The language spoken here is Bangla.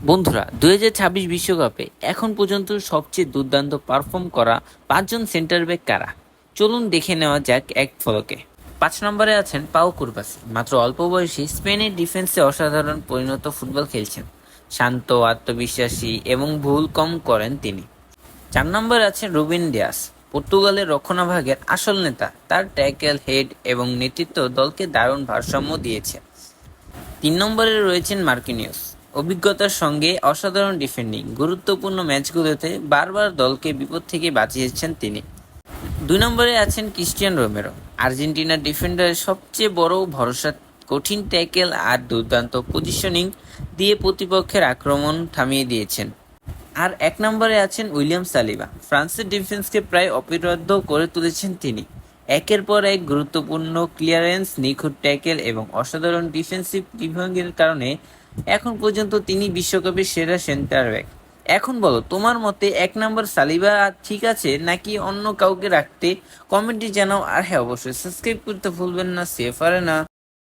বন্ধুরা, 2026 বিশ্বকাপে এখন পর্যন্ত সবচেয়ে দুর্দান্ত পারফর্ম করা পাঁচজন সেন্টার ব্যাক কারা? চলুন দেখে নেওয়া যাক এক ফলকে। 5 নম্বরে আছেন পাও কুরবাসি। মাত্র অল্প বয়সী স্পেনের ডিফেন্সে অসাধারণ পরিণত ফুটবল খেলছেন। শান্ত, আত্মবিশ্বাসী এবং ভুল কম করেন তিনি। 4 নম্বরে আছেন রুবেন ডিয়াস। পর্তুগালের রক্ষণাভাগের আসল নেতা। তার ট্যাকেল, হেড এবং নেতৃত্ব দলকে দারুণ ভারসাম্য দিয়েছে। 3 নম্বরে রয়েছেন মার্কিনিউস। অভিজ্ঞতার সঙ্গে অসাধারণ ডিফেন্ডিং, গুরুত্বপূর্ণ ম্যাচগুলোতে বারবার দলকে বিপদ থেকে বাঁচিয়েছেন তিনি। 2 নম্বরে আছেন ক্রিস্টিয়ান রোমেরো। আর্জেন্টিনার ডিফেন্ডারের সবচেয়ে বড় ভরসা। কঠিন ট্যাকেল আর দুর্দান্ত পজিশনিং দিয়ে প্রতিপক্ষের আক্রমণ থামিয়ে দিয়েছেন। আর 1 নম্বরে আছেন উইলিয়াম সালিবা। ফ্রান্সের ডিফেন্সকে প্রায় অপরাধ্য করে তুলেছেন তিনি। একের পর এক গুরুত্বপূর্ণ ক্লিয়ারেন্স, নিখুঁত ট্যাকেল এবং অসাধারণ ডিফেন্সিভ বিভাগের কারণে এখন পর্যন্ত তিনি বিশ্বকাপের সেরা সেন্টার ব্যাক। এখন বলো, তোমার মতে 1 নম্বর সালিবা ঠিক আছে নাকি অন্য কাউকে রাখতে? কমেন্টে জানাও। আর হ্যাঁ, অবশ্যই সাবস্ক্রাইব করতে ভুলবেন না। সেফ আরে না।